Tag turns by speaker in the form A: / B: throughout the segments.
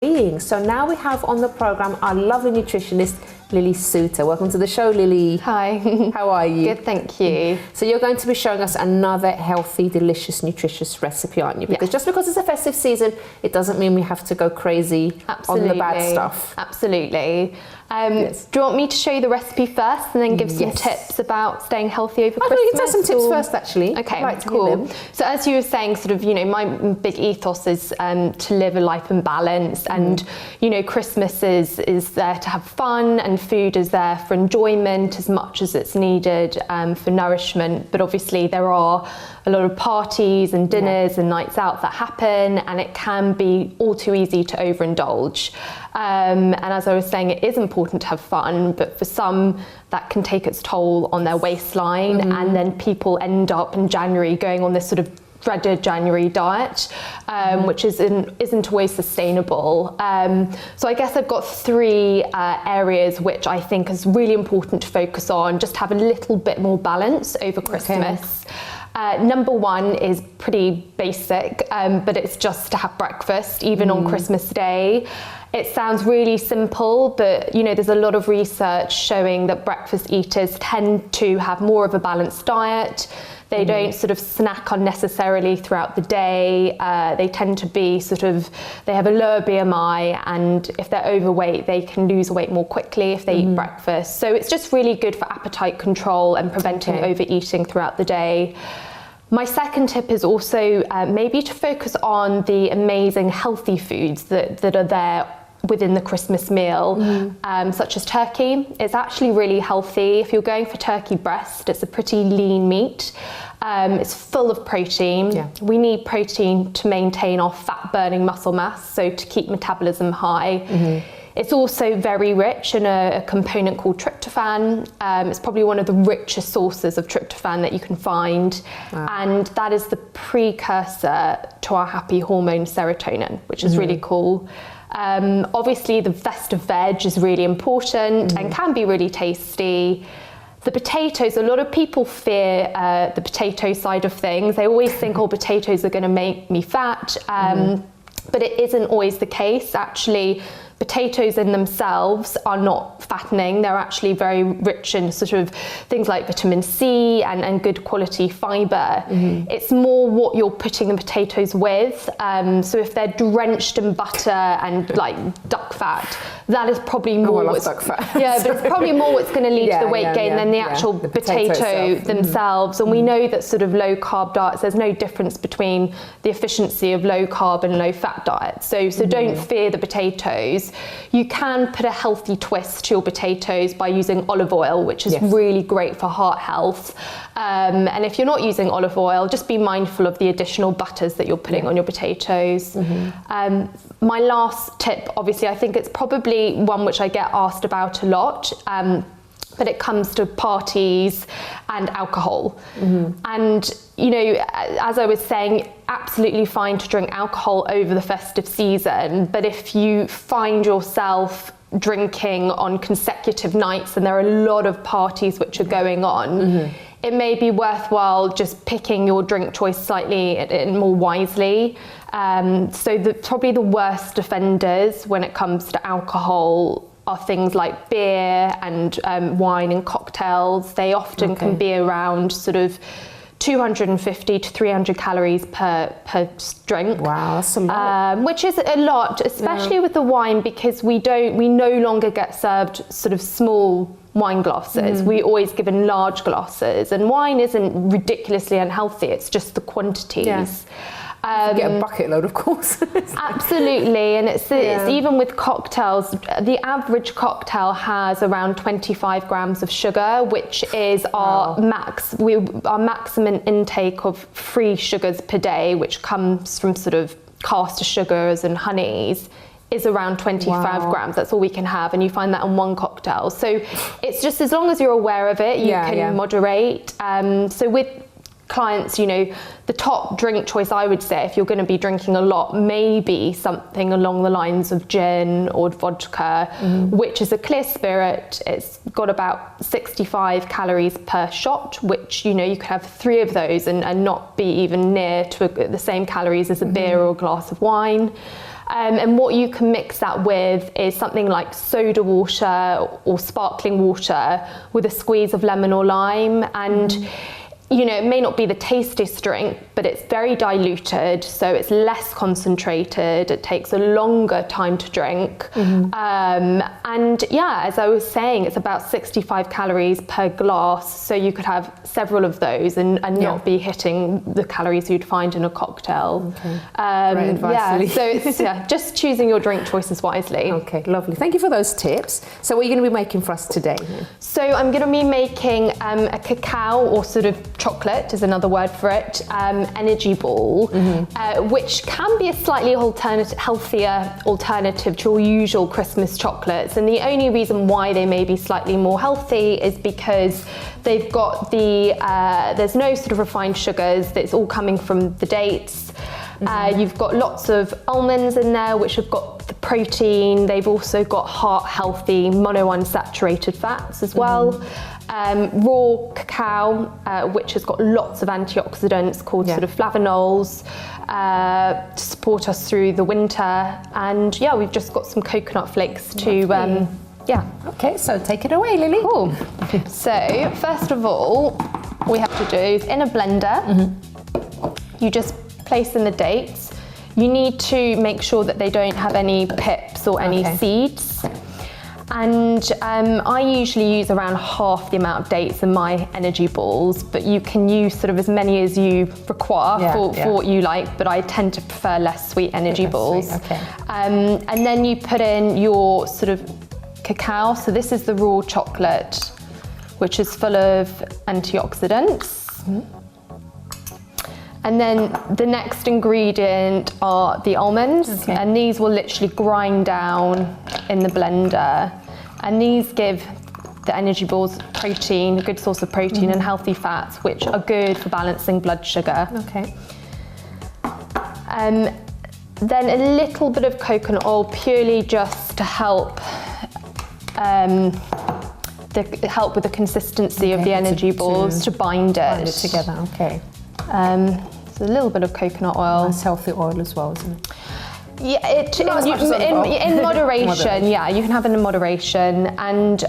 A: So now we have on the program our lovely nutritionist Lily Soutter. Welcome to the show, Lily.
B: Hi.
A: How are you?
B: Good, thank you.
A: So you're going to be showing us another healthy, delicious, nutritious recipe, aren't you? Because just because it's a festive season, it doesn't mean we have to go crazy on the bad stuff.
B: Absolutely. Do you want me to show you the recipe first and then give some tips about staying healthy over Christmas?
A: You can tell some tips first, actually.
B: Okay, cool. So as you were saying, sort of, my big ethos is to live a life in balance, and Christmas is there to have fun, and food is there for enjoyment as much as it's needed for nourishment. But obviously there are a lot of parties and dinners and nights out that happen, and it can be all too easy to overindulge. And as I was saying, it is important to have fun, but for some that can take its toll on their waistline, and then people end up in January going on this sort of dreaded January diet, which isn't always sustainable. So I guess I've got three areas which I think is really important to focus on, just to have a little bit more balance over Christmas. Number one is pretty basic, but it's just to have breakfast, even on Christmas Day. It sounds really simple, but there's a lot of research showing that breakfast eaters tend to have more of a balanced diet. They don't sort of snack unnecessarily throughout the day. They tend to be they have a lower BMI, and if they're overweight, they can lose weight more quickly if they eat breakfast. So it's just really good for appetite control and preventing overeating throughout the day. My second tip is also maybe to focus on the amazing healthy foods that are there within the Christmas meal, such as turkey. It's actually really healthy. If you're going for turkey breast, it's a pretty lean meat. It's full of protein. We need protein to maintain our fat-burning muscle mass, so to keep metabolism high. It's also very rich in a component called tryptophan. It's probably one of the richest sources of tryptophan that you can find. And that is the precursor to our happy hormone serotonin, which is really cool. Obviously the festive veg is really important and can be really tasty. The potatoes, a lot of people fear the potato side of things. They always think, potatoes are going to make me fat, but it isn't always the case. Actually, potatoes in themselves are not fattening. They're actually very rich in sort of things like vitamin C and good quality fibre. It's more what you're putting the potatoes with. So if they're drenched in butter and like duck fat, that is probably more
A: duck fat.
B: But it's probably more what's going to lead to the weight gain than the actual potato themselves. And we know that sort of low carb diets, there's no difference between the efficiency of low carb and low fat diets. So don't fear the potatoes. You can put a healthy twist to your potatoes by using olive oil, which is really great for heart health. And if you're not using olive oil, just be mindful of the additional butters that you're putting on your potatoes. My last tip, obviously, I think it's probably one which I get asked about a lot, but it comes to parties and alcohol. And as I was saying, absolutely fine to drink alcohol over the festive season, but if you find yourself drinking on consecutive nights and there are a lot of parties which are going on, it may be worthwhile just picking your drink choice slightly more wisely. So probably the worst offenders when it comes to alcohol are things like beer and wine and cocktails. They often can be around sort of 250 to 300 calories per drink.
A: Wow, that's a lot.
B: Which is a lot, especially with the wine, because we no longer get served sort of small wine glasses. We always give in large glasses, and wine isn't ridiculously unhealthy. It's just the quantities.
A: You get a bucket load, of course.
B: Absolutely, and it's even with cocktails, the average cocktail has around 25 grams of sugar, which is our maximum intake of free sugars per day, which comes from sort of caster sugars and honeys, is around 25 grams. That's all we can have, and you find that in one cocktail. So it's just, as long as you're aware of it, you can moderate. So with clients, the top drink choice, I would say, if you're going to be drinking a lot, maybe something along the lines of gin or vodka, which is a clear spirit. It's got about 65 calories per shot, which you could have 3 of those and not be even near to the same calories as a beer or a glass of wine. And what you can mix that with is something like soda water or sparkling water with a squeeze of lemon or lime. And you know, it may not be the tastiest drink, but it's very diluted, so it's less concentrated. It takes a longer time to drink. And yeah, as I was saying, it's about 65 calories per glass, so you could have several of those and not be hitting the calories you'd find in a cocktail.
A: Great advice,
B: so it's just choosing your drink choices wisely.
A: Okay, lovely. Thank you for those tips. So what are you going to be making for us today?
B: So I'm going to be making a cacao, or sort of chocolate is another word for it, energy ball, which can be a slightly healthier alternative to your usual Christmas chocolates. And the only reason why they may be slightly more healthy is because they've got there's no sort of refined sugars, it's all coming from the dates. You've got lots of almonds in there, which have got the protein. They've also got heart healthy monounsaturated fats as well. Raw cacao, which has got lots of antioxidants called sort of flavonols to support us through the winter. And yeah, we've just got some coconut flakes to
A: Okay, so take it away, Lily.
B: Cool. So first of all, we have to do is in a blender, you just place in the dates. You need to make sure that they don't have any pips or any seeds. And I usually use around half the amount of dates in my energy balls, but you can use sort of as many as you require for what you like, but I tend to prefer less sweet energy balls. And then you put in your sort of cacao. So this is the raw chocolate, which is full of antioxidants. And then the next ingredient are the almonds, and these will literally grind down in the blender. And these give the energy balls protein, a good source of protein and healthy fats, which are good for balancing blood sugar. Then a little bit of coconut oil, purely just to help with the consistency of the energy balls, to bind it
A: together.
B: So a little bit of coconut oil.
A: That's healthy oil as well, isn't it?
B: Yeah, in moderation. Yeah, you can have it in moderation, and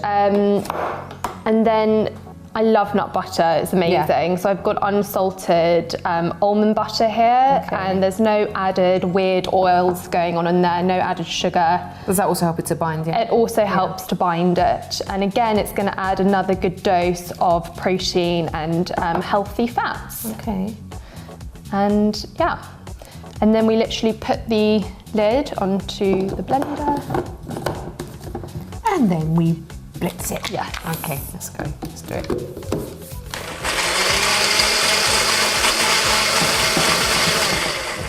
B: then I love nut butter. It's amazing. So I've got unsalted almond butter here, and there's no added weird oils going on in there. No added sugar.
A: Does that also help it to bind?
B: It also helps to bind it, and again, it's going to add another good dose of protein and healthy fats. And and then we literally put the lid onto the blender.
A: And then we blitz it.
B: Yeah.
A: Okay, let's go. Let's do it.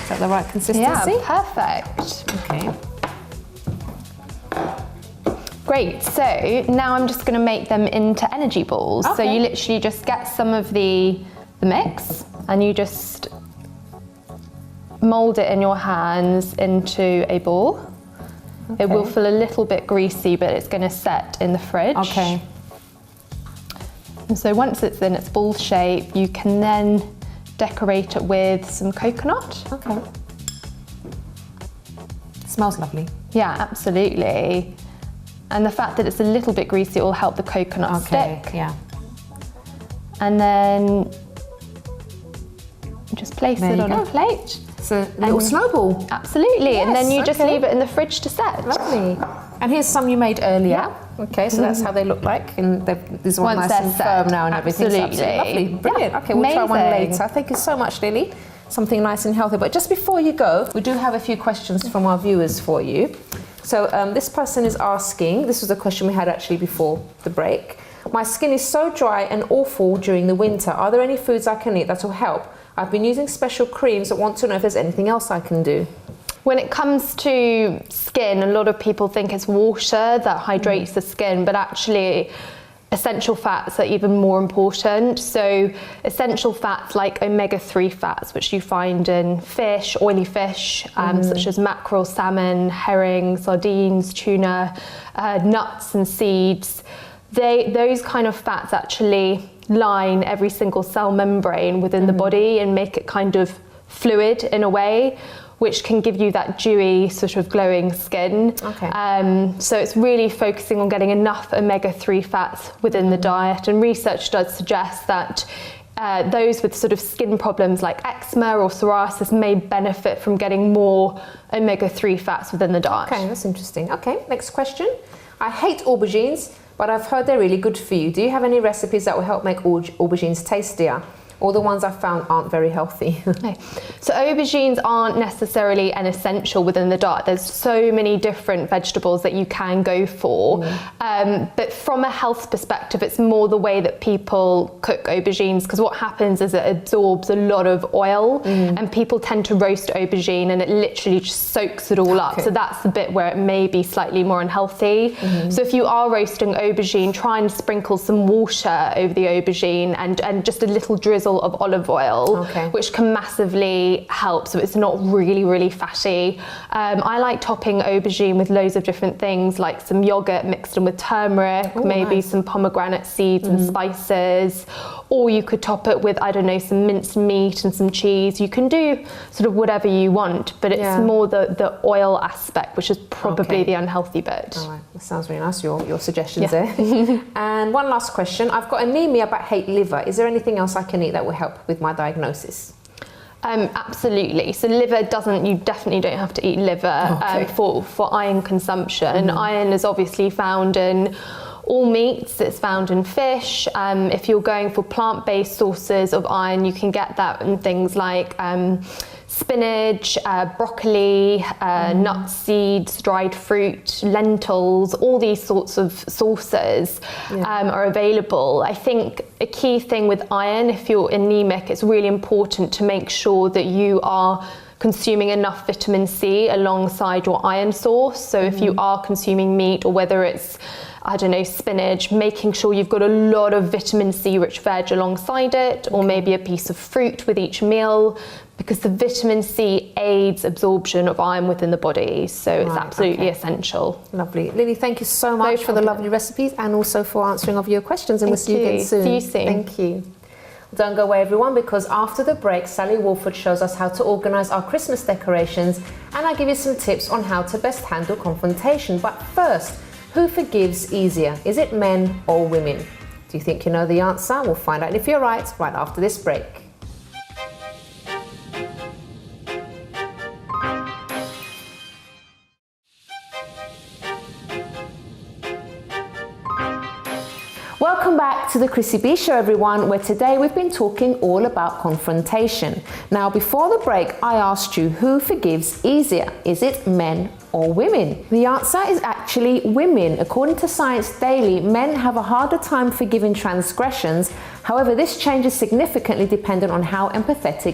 A: Is that the right consistency?
B: Yeah, perfect.
A: Okay.
B: Great, so now I'm just going to make them into energy balls. So you literally just get some of the mix and you just mold it in your hands into a ball. It will feel a little bit greasy, but it's going to set in the fridge. And so once it's in its ball shape, you can then decorate it with some coconut.
A: It smells lovely.
B: Yeah, absolutely. And the fact that it's a little bit greasy will help the coconut stick. And then just place it on a plate.
A: It's a little snowball.
B: Absolutely, and then you just leave it in the fridge to set.
A: Lovely. And here's some you made earlier. Okay, so that's how they look like, and these are nice and firm now and everything. So absolutely lovely, brilliant. Okay, we'll try one later. Thank you so much, Lily. Something nice and healthy. But just before you go, we do have a few questions from our viewers for you. So this person is asking, this was a question we had actually before the break. My skin is so dry and awful during the winter. Are there any foods I can eat that will help? I've been using special creams, but want to know if there's anything else I can do.
B: When it comes to skin, a lot of people think it's water that hydrates the skin, but actually essential fats are even more important. So essential fats like omega-3 fats, which you find in fish, oily fish, such as mackerel, salmon, herring, sardines, tuna, nuts and seeds. Those kind of fats actually line every single cell membrane within the body and make it kind of fluid in a way. which can give you that dewy, sort of glowing skin.
A: Okay.
B: So it's really focusing on getting enough omega-3 fats within the diet, and research does suggest that those with sort of skin problems like eczema or psoriasis may benefit from getting more omega-3 fats within the diet.
A: Okay, that's interesting. Okay, next question. I hate aubergines, but I've heard they're really good for you. Do you have any recipes that will help make aubergines tastier? All the ones I've found aren't very healthy.
B: Okay. So aubergines aren't necessarily an essential within the diet. There's so many different vegetables that you can go for. But from a health perspective, it's more the way that people cook aubergines, because what happens is it absorbs a lot of oil, and people tend to roast aubergine and it literally just soaks it all up. So that's the bit where it may be slightly more unhealthy. So if you are roasting aubergine, try and sprinkle some water over the aubergine and just a little drizzle of olive oil, which can massively help, so it's not really, really fatty. I like topping aubergine with loads of different things, like some yogurt mixed in with turmeric, maybe some pomegranate seeds and spices, or you could top it with, I don't know, some minced meat and some cheese. You can do sort of whatever you want, but it's more the oil aspect, which is probably the unhealthy bit.
A: All right, that sounds really nice, your suggestions there. And one last question. I've got anemia but hate liver. Is there anything else I can eat that will help with my diagnosis?
B: Absolutely. So liver you definitely don't have to eat liver for iron consumption. Iron is obviously found in all meats, it's found in fish. If you're going for plant-based sources of iron, you can get that in things like spinach, broccoli, nuts, seeds, dried fruit, lentils, all these sorts of sources are available. I think a key thing with iron, if you're anemic, it's really important to make sure that you are consuming enough vitamin C alongside your iron source. So if you are consuming meat, or whether it's, I don't know, spinach, making sure you've got a lot of vitamin C rich veg alongside it, or maybe a piece of fruit with each meal, because the vitamin C aids absorption of iron within the body. So it's absolutely essential.
A: Lovely. Lily, thank you so much for the lovely recipes and also for answering of your questions, and we'll see you again soon.
B: See you soon.
A: Thank you. Don't go away, everyone, because after the break, Sally Wolford shows us how to organise our Christmas decorations, and I give you some tips on how to best handle confrontation. But first, who forgives easier? Is it men or women? Do you think you know the answer? We'll find out if you're right after this break. Welcome back to the Chrissy B Show, everyone, where today we've been talking all about confrontation. Now, before the break, I asked you who forgives easier. Is it men or women? The answer is actually women. According to Science Daily, men have a harder time forgiving transgressions. However, this changes significantly depending on how empathetic